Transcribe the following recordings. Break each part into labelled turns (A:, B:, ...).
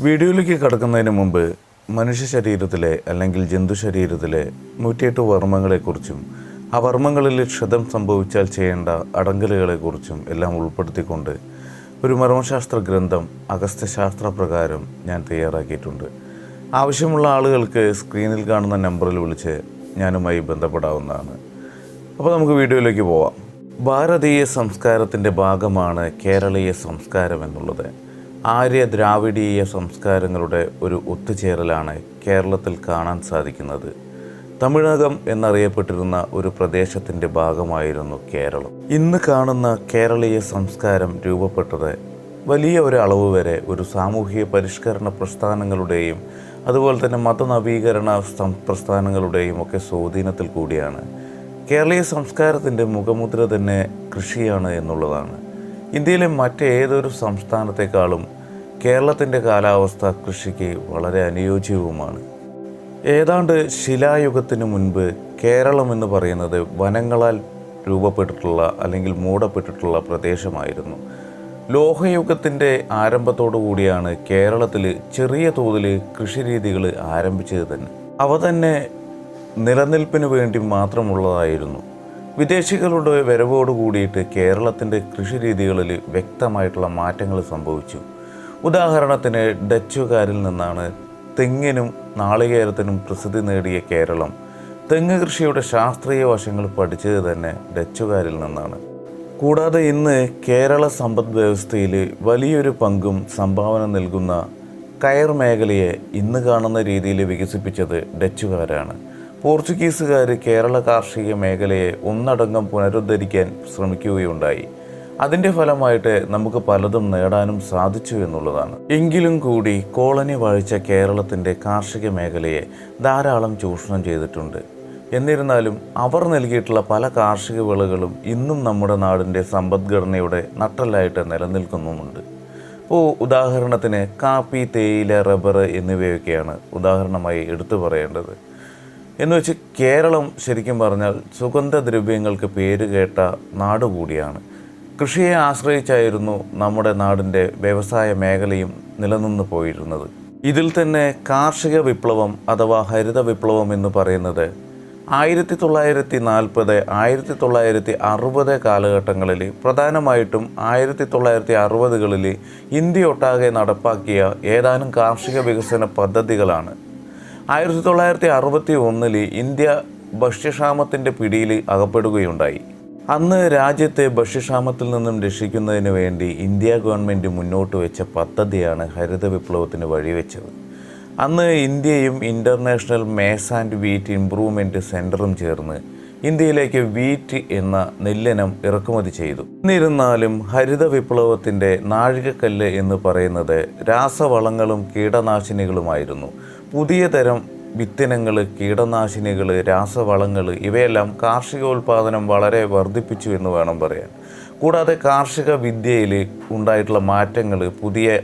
A: വീഡിയോയിലേക്ക് കടക്കുന്നതിന് മുമ്പ് മനുഷ്യ ശരീരത്തിലെ അല്ലെങ്കിൽ ജന്തു ശരീരത്തിലെ 108 വർമ്മങ്ങളെക്കുറിച്ചും ആ വർമ്മങ്ങളിൽ ക്ഷതം സംഭവിച്ചാൽ ചെയ്യേണ്ട അടങ്കലുകളെക്കുറിച്ചും എല്ലാം ഉൾപ്പെടുത്തിക്കൊണ്ട് ഒരു മർമ്മശാസ്ത്ര ഗ്രന്ഥം അഗസ്ത്യശാസ്ത്ര പ്രകാരം ഞാൻ തയ്യാറാക്കിയിട്ടുണ്ട്. ആവശ്യമുള്ള ആളുകൾക്ക് സ്ക്രീനിൽ കാണുന്ന നമ്പറിൽ വിളിച്ച് ഞാനുമായി ബന്ധപ്പെടാവുന്നതാണ്. അപ്പോൾ നമുക്ക് വീഡിയോയിലേക്ക് പോവാം. ഭാരതീയ സംസ്കാരത്തിൻ്റെ ഭാഗമാണ് കേരളീയ സംസ്കാരം എന്നുള്ളത്. ആര്യ ദ്രാവിഡീയ സംസ്കാരങ്ങളുടെ ഒരു ഒത്തുചേരലാണ് കേരളത്തിൽ കാണാൻ സാധിക്കുന്നത്. തമിഴകം എന്നറിയപ്പെട്ടിരുന്ന ഒരു പ്രദേശത്തിൻ്റെ ഭാഗമായിരുന്നു കേരളം. ഇന്ന് കാണുന്ന കേരളീയ സംസ്കാരം രൂപപ്പെട്ടത് വലിയ ഒരു അളവ് വരെ ഒരു സാമൂഹിക പരിഷ്കരണ പ്രസ്ഥാനങ്ങളുടെയും അതുപോലെ തന്നെ മതനവീകരണ പ്രസ്ഥാനങ്ങളുടെയും ഒക്കെ സ്വാധീനത്തിൽ കൂടിയാണ്. കേരളീയ സംസ്കാരത്തിൻ്റെ മുഖമുദ്ര തന്നെ കൃഷിയാണ് എന്നുള്ളതാണ്. ഇന്ത്യയിലെ മറ്റേതൊരു സംസ്ഥാനത്തെക്കാളും കേരളത്തിൻ്റെ കാലാവസ്ഥ കൃഷിക്ക് വളരെ അനുയോജ്യവുമാണ്. ഏതാണ്ട് ശിലായുഗത്തിന് മുൻപ് കേരളം എന്ന് പറയുന്നത് വനങ്ങളാൽ രൂപപ്പെട്ടിട്ടുള്ള അല്ലെങ്കിൽ മൂടപ്പെട്ടിട്ടുള്ള പ്രദേശമായിരുന്നു. ലോഹയുഗത്തിൻ്റെ ആരംഭത്തോടു കൂടിയാണ് കേരളത്തിൽ ചെറിയ തോതിൽ കൃഷിരീതികൾ ആരംഭിച്ചത് തന്നെ. അവ തന്നെ നിലനിൽപ്പിന് വേണ്ടി മാത്രമുള്ളതായിരുന്നു. വിദേശികളുടെ വരവോട് കൂടിയിട്ട് കേരളത്തിൻ്റെ കൃഷിരീതികളിൽ വ്യക്തമായിട്ടുള്ള മാറ്റങ്ങൾ സംഭവിച്ചു. ഉദാഹരണത്തിന് ഡച്ചുകാരിൽ നിന്നാണ് തെങ്ങിനും നാളികേരത്തിനും പ്രസിദ്ധി നേടിയ കേരളം. തെങ്ങ് കൃഷിയുടെ ശാസ്ത്രീയ വശങ്ങൾ പഠിച്ചത് തന്നെ ഡച്ചുകാരിൽ നിന്നാണ്. കൂടാതെ ഇന്ന് കേരള സമ്പദ് വ്യവസ്ഥയിൽ വലിയൊരു പങ്കും സംഭാവന നൽകുന്ന കയർ മേഖലയെ ഇന്ന് കാണുന്ന രീതിയിൽ വികസിപ്പിച്ചത് ഡച്ചുകാരാണ്. പോർച്ചുഗീസുകാർ കേരള കാർഷിക മേഖലയെ ഒന്നടങ്കം പുനരുദ്ധരിക്കാൻ ശ്രമിക്കുകയുണ്ടായി. അതിൻ്റെ ഫലമായിട്ട് നമുക്ക് പലതും നേടാനും സാധിച്ചു എന്നുള്ളതാണ്. എങ്കിലും കൂടി കോളനി വാഴിച്ച കേരളത്തിൻ്റെ കാർഷിക മേഖലയെ ധാരാളം ചൂഷണം ചെയ്തിട്ടുണ്ട്. എന്നിരുന്നാലും അവർ നൽകിയിട്ടുള്ള പല കാർഷിക വിളകളും ഇന്നും നമ്മുടെ നാടിൻ്റെ സമ്പദ്ഘടനയുടെ നട്ടെല്ലായിട്ട് നിലനിൽക്കുന്നുമുണ്ട്. ഉദാഹരണത്തിന് കാപ്പി, തേയില, റബ്ബർ എന്നിവയൊക്കെയാണ് ഉദാഹരണമായി എടുത്തു പറയേണ്ടത്. എന്ന് വെച്ച് കേരളം ശരിക്കും പറഞ്ഞാൽ സുഗന്ധദ്രവ്യങ്ങൾക്ക് പേരുകേട്ട നാട് കൂടിയാണ്. കൃഷിയെ ആശ്രയിച്ചായിരുന്നു നമ്മുടെ നാടിൻ്റെ വ്യവസായ മേഖലയും നിലനിന്ന് പോയിരുന്നത്. ഇതിൽ തന്നെ കാർഷിക വിപ്ലവം അഥവാ ഹരിത വിപ്ലവം എന്ന് പറയുന്നത് 1940, 1960 കാലഘട്ടങ്ങളിൽ, പ്രധാനമായിട്ടും 1960കളിൽ ഇന്ത്യയൊട്ടാകെ നടപ്പാക്കിയ ഏതാനും കാർഷിക വികസന പദ്ധതികളാണ്. 1961 ഇന്ത്യ ഭക്ഷ്യക്ഷാമത്തിൻ്റെ പിടിയിൽ അകപ്പെടുകയുണ്ടായി. അന്ന് രാജ്യത്തെ ഭക്ഷ്യക്ഷാമത്തിൽ നിന്നും രക്ഷിക്കുന്നതിന് വേണ്ടി ഇന്ത്യ ഗവൺമെൻറ് മുന്നോട്ട് വെച്ച പദ്ധതിയാണ് ഹരിത വിപ്ലവത്തിന് വഴിവെച്ചത്. അന്ന് ഇന്ത്യയും international maize and wheat improvement സെൻറ്ററും ചേർന്ന് ഇന്ത്യയിലേക്ക് വീറ്റ് എന്ന നെല്ലിനം ഇറക്കുമതി ചെയ്തു. എന്നിരുന്നാലും ഹരിത വിപ്ലവത്തിൻ്റെ നാഴികക്കല്ല് എന്ന് പറയുന്നത് രാസവളങ്ങളും കീടനാശിനികളുമായിരുന്നു. പുതിയ തരം വിത്തിനങ്ങൾ, കീടനാശിനികൾ, രാസവളങ്ങൾ ഇവയെല്ലാം കാർഷികോൽപാദനം വളരെ വർദ്ധിപ്പിച്ചു എന്ന് വേണം പറയാൻ. കൂടാതെ കാർഷിക വിദ്യയിൽ ഉണ്ടായിട്ടുള്ള മാറ്റങ്ങൾ പുതിയ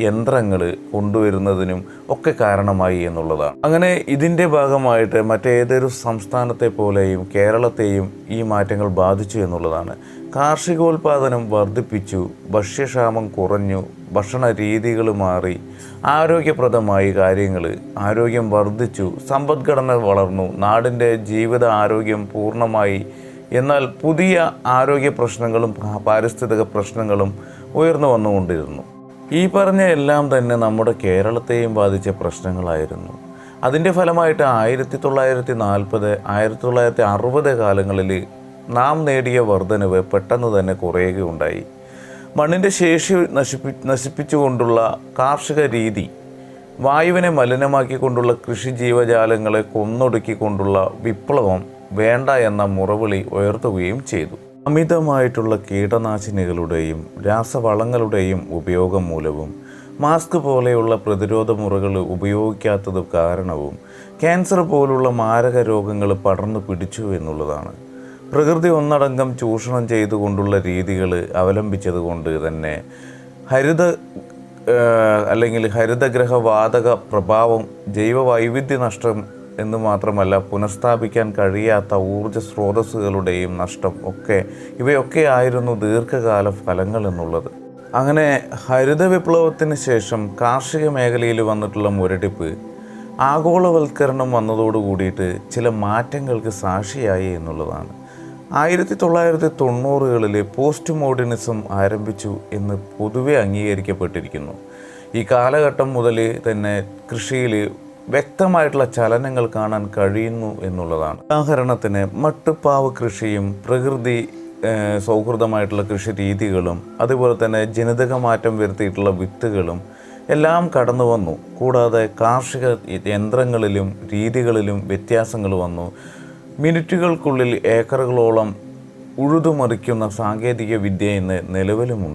A: യന്ത്രങ്ങൾ കൊണ്ടുവരുന്നതിനും ഒക്കെ കാരണമായി എന്നുള്ളതാണ്. അങ്ങനെ ഇതിൻ്റെ ഭാഗമായിട്ട് മറ്റേതൊരു സംസ്ഥാനത്തെ പോലെയും കേരളത്തെയും ഈ മാറ്റങ്ങൾ ബാധിച്ചു എന്നുള്ളതാണ്. കാർഷികോൽപാദനം വർദ്ധിപ്പിച്ചു, ഭക്ഷ്യക്ഷാമം കുറഞ്ഞു, ഭക്ഷണ രീതികൾ മാറി, ആരോഗ്യപ്രദമായി കാര്യങ്ങൾ, ആരോഗ്യം വർദ്ധിച്ചു, സമ്പദ്ഘടന വളർന്നു, നാടിൻ്റെ ജീവിത ആരോഗ്യം പൂർണ്ണമായി. എന്നാൽ പുതിയ ആരോഗ്യ പ്രശ്നങ്ങളും പാരിസ്ഥിതിക പ്രശ്നങ്ങളും ഉയർന്നു വന്നുകൊണ്ടിരുന്നു. ഈ പറഞ്ഞ എല്ലാം തന്നെ നമ്മുടെ കേരളത്തെയും ബാധിച്ച പ്രശ്നങ്ങളായിരുന്നു. അതിൻ്റെ ഫലമായിട്ട് 1940, 1960 കാലങ്ങളിൽ നാം നേടിയ വർധനവ് പെട്ടെന്ന് തന്നെ കുറയുകയുണ്ടായി. മണ്ണിൻ്റെ ശേഷി നശിപ്പിച്ചുകൊണ്ടുള്ള കാർഷിക രീതി, വായുവിനെ മലിനമാക്കിക്കൊണ്ടുള്ള കൃഷി ജീവജാലങ്ങളെ കൊന്നൊടുക്കിക്കൊണ്ടുള്ള വിപ്ലവം വേണ്ട എന്ന മുറവിളി ഉയർത്തുകയും ചെയ്തു. അമിതമായിട്ടുള്ള കീടനാശിനികളുടെയും രാസവളങ്ങളുടെയും ഉപയോഗം മൂലവും മാസ്ക് പോലെയുള്ള പ്രതിരോധ മുറകൾ ഉപയോഗിക്കാത്തത് കാരണവും ക്യാൻസർ പോലുള്ള മാരക രോഗങ്ങൾ പടർന്നു പിടിച്ചു എന്നുള്ളതാണ്. പ്രകൃതി ഒന്നടങ്കം ചൂഷണം ചെയ്തുകൊണ്ടുള്ള രീതികൾ അവലംബിച്ചതുകൊണ്ട് തന്നെ ഹരിതഗ്രഹ വാതക പ്രഭാവം, ജൈവ വൈവിധ്യ നഷ്ടം എന്ന് മാത്രമല്ല പുനഃസ്ഥാപിക്കാൻ കഴിയാത്ത ഊർജ്ജ സ്രോതസ്സുകളുടെയും നഷ്ടം ഇവയൊക്കെ ആയിരുന്നു ദീർഘകാല ഫലങ്ങൾ എന്നുള്ളത്. അങ്ങനെ ഹരിത വിപ്ലവത്തിന് ശേഷം കാർഷിക മേഖലയിൽ വന്നിട്ടുള്ള മുരടിപ്പ് ആഗോളവൽക്കരണം വന്നതോട് കൂടിയിട്ട് ചില മാറ്റങ്ങൾക്ക് സാക്ഷിയായി എന്നുള്ളതാണ്. 1990കളിൽ പോസ്റ്റ് മോഡേണിസം ആരംഭിച്ചു എന്ന് പൊതുവെ അംഗീകരിക്കപ്പെട്ടിരിക്കുന്നു. ഈ കാലഘട്ടം മുതൽ തന്നെ കൃഷിയിൽ വ്യക്തമായിട്ടുള്ള ചലനങ്ങൾ കാണാൻ കഴിയുന്നു എന്നുള്ളതാണ്. ഉദാഹരണത്തിന് മട്ടുപ്പാവ് കൃഷിയും പ്രകൃതി സൗഹൃദമായിട്ടുള്ള കൃഷി രീതികളും അതുപോലെ തന്നെ ജനിതക മാറ്റം വരുത്തിയിട്ടുള്ള വിത്തുകളും എല്ലാം കടന്നു വന്നു. കൂടാതെ കാർഷിക യന്ത്രങ്ങളിലും രീതികളിലും വ്യത്യാസങ്ങൾ വന്നു. മിനിറ്റുകൾക്കുള്ളിൽ ഏക്കറുകളോളം ഉഴുതുമറിക്കുന്ന സാങ്കേതിക വിദ്യ ഇന്ന് നിലവിലുമുണ്ട്.